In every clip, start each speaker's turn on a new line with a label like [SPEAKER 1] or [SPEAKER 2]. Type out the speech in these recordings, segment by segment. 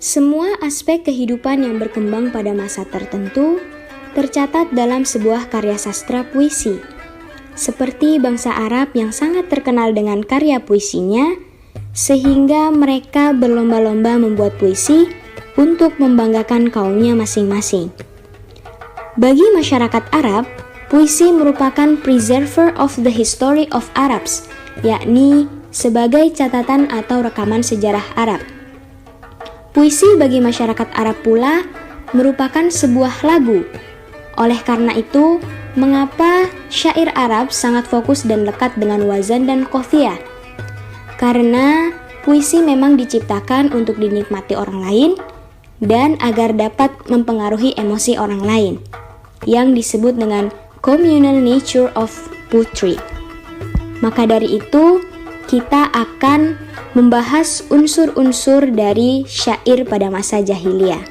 [SPEAKER 1] Semua aspek kehidupan yang berkembang pada masa tertentu tercatat dalam sebuah karya sastra puisi. Seperti bangsa Arab yang sangat terkenal dengan karya puisinya, sehingga mereka berlomba-lomba membuat puisi untuk membanggakan kaumnya masing-masing. Bagi masyarakat Arab, puisi merupakan preserver of the history of Arabs, yakni sebagai catatan atau rekaman sejarah Arab. Puisi bagi masyarakat Arab pula merupakan sebuah lagu. Oleh karena itu, mengapa syair Arab sangat fokus dan lekat dengan wazan dan qafiyah? Karena puisi memang diciptakan untuk dinikmati orang lain dan agar dapat mempengaruhi emosi orang lain, yang disebut dengan communal nature of poetry. Maka dari itu, kita akan membahas unsur-unsur dari syair pada masa jahiliyah.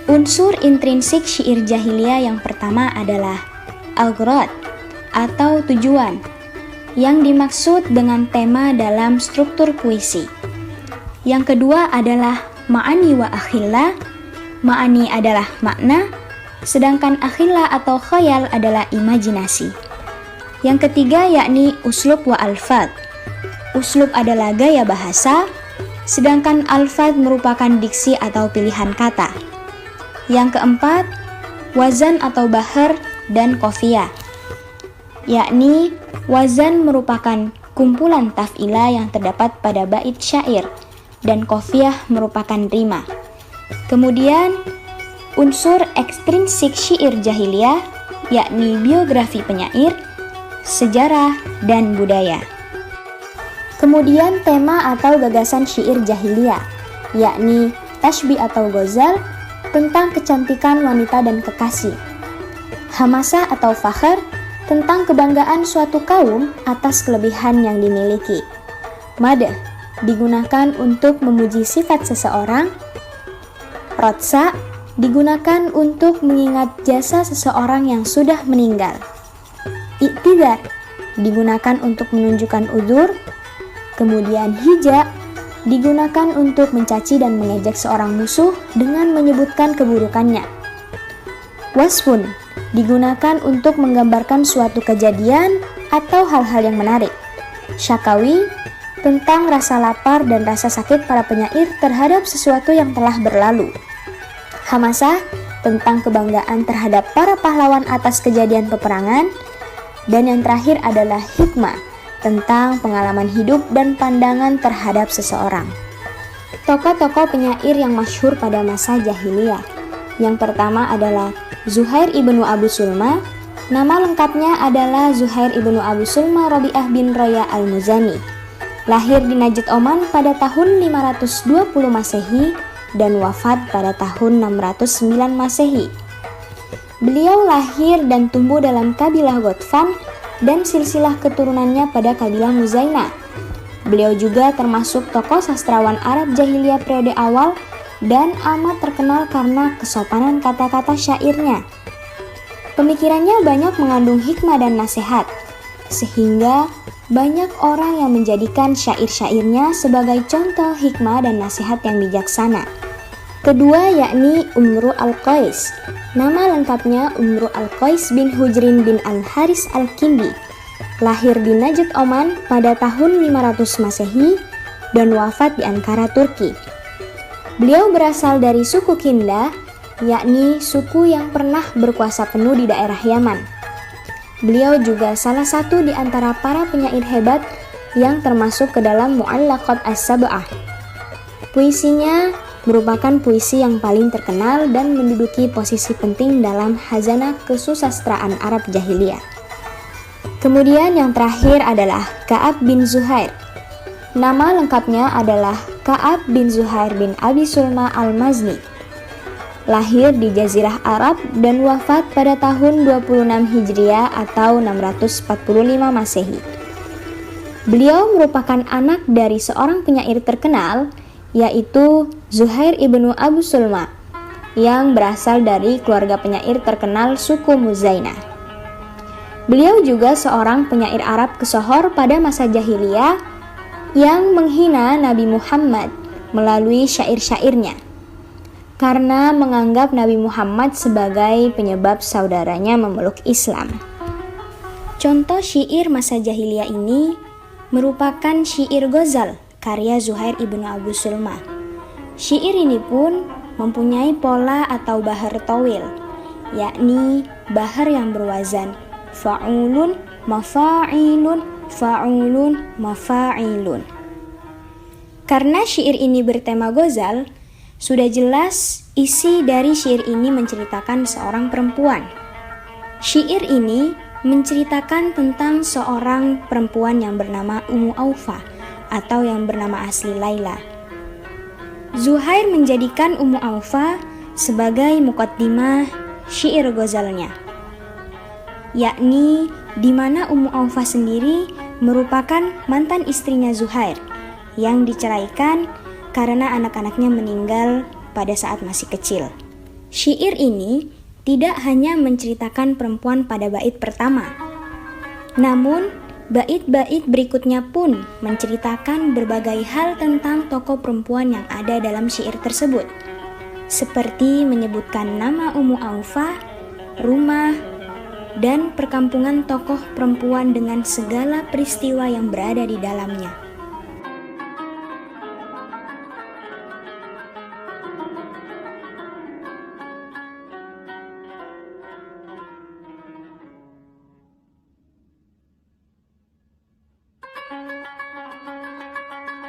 [SPEAKER 1] Unsur intrinsik syair jahiliyah yang pertama adalah al-gharad atau tujuan, yang dimaksud dengan tema dalam struktur puisi. Yang kedua adalah ma'ani wa akhilla. Ma'ani adalah makna, sedangkan akhilla atau khayal adalah imajinasi. Yang ketiga yakni uslub wa alfad. Uslub adalah gaya bahasa, sedangkan alfad merupakan diksi atau pilihan kata. Yang keempat, wazan atau bahar dan qafiyah. Yakni wazan merupakan kumpulan taf'ilah yang terdapat pada bait syair dan qafiyah merupakan rima. Kemudian unsur ekstrinsik syair jahiliyah yakni biografi penyair, sejarah, dan budaya. Kemudian tema atau gagasan syair jahiliyah yakni tashbih atau ghazal tentang kecantikan wanita dan kekasih. Hamasah atau fakhr tentang kebanggaan suatu kaum atas kelebihan yang dimiliki. Madah digunakan untuk memuji sifat seseorang. Rotsa digunakan untuk mengingat jasa seseorang yang sudah meninggal. Iktidar digunakan untuk menunjukkan udzur. Kemudian hija digunakan untuk mencaci dan mengejek seorang musuh dengan menyebutkan keburukannya. Wasfun digunakan untuk menggambarkan suatu kejadian atau hal-hal yang menarik. Syakawi tentang rasa lapar dan rasa sakit para penyair terhadap sesuatu yang telah berlalu. Hamasah tentang kebanggaan terhadap para pahlawan atas kejadian peperangan. Dan yang terakhir adalah hikmah tentang pengalaman hidup dan pandangan terhadap seseorang. Tokoh-tokoh penyair yang masyhur pada masa jahiliyah. Yang pertama adalah Zuhair ibnu Abu Sulma. Nama lengkapnya adalah Zuhair ibnu Abu Sulma Rabi'ah bin Raya al-Muzani. Lahir di Najd Oman pada tahun 520 Masehi dan wafat pada tahun 609 Masehi. Beliau lahir dan tumbuh dalam kabilah Ghatfan dan silsilah keturunannya pada kabilah Muzaina. Beliau juga termasuk tokoh sastrawan Arab jahiliyah periode awal dan amat terkenal karena kesopanan kata-kata syairnya. Pemikirannya banyak mengandung hikmah dan nasihat, sehingga banyak orang yang menjadikan syair-syairnya sebagai contoh hikmah dan nasihat yang bijaksana. Kedua yakni Umru al-Qais. Nama lengkapnya Umru al-Qais bin Hujrin bin al-Haris al-Kindi. Lahir di Najd Oman pada tahun 500 Masehi dan wafat di Ankara, Turki. Beliau berasal dari suku Kinda, yakni suku yang pernah berkuasa penuh di daerah Yaman. Beliau juga salah satu di antara para penyair hebat yang termasuk ke dalam Mu'allaqat as-Sab'ah. Puisinya merupakan puisi yang paling terkenal dan menduduki posisi penting dalam khazanah kesusastraan Arab jahiliyah. Kemudian yang terakhir adalah Ka'ab bin Zuhair. Nama lengkapnya adalah Ka'ab bin Zuhair bin Abi Sulma al-Mazni. Lahir di Jazirah Arab dan wafat pada tahun 26 Hijriah atau 645 Masehi. Beliau merupakan anak dari seorang penyair terkenal, yaitu Zuhair ibnu Abu Sulma, yang berasal dari keluarga penyair terkenal suku Muzaina. Beliau juga seorang penyair Arab kesohor pada masa jahiliyah yang menghina Nabi Muhammad melalui syair-syairnya karena menganggap Nabi Muhammad sebagai penyebab saudaranya memeluk Islam. Contoh syair masa jahiliyah ini merupakan syair Ghazal karya Zuhair ibnu Abu Sulma. Syair ini pun mempunyai pola atau bahar tawil, yakni bahar yang berwazan fa'ulun, mafa'ilun, fa'ulun, mafa'ilun. Karena syair ini bertema Ghazal, sudah jelas isi dari syair ini menceritakan seorang perempuan. Syair ini menceritakan tentang seorang perempuan yang bernama Ummu Aufa atau yang bernama asli Laila. Zuhair menjadikan Ummu Aufa sebagai muqaddimah syair Ghazalnya, yakni di mana Ummu Aufa sendiri merupakan mantan istrinya Zuhair yang diceraikan karena anak-anaknya meninggal pada saat masih kecil. Syair ini tidak hanya menceritakan perempuan pada bait pertama, namun bait-bait berikutnya pun menceritakan berbagai hal tentang tokoh perempuan yang ada dalam syair tersebut, seperti menyebutkan nama Ummu Aufa, rumah, dan perkampungan tokoh perempuan dengan segala peristiwa yang berada di dalamnya.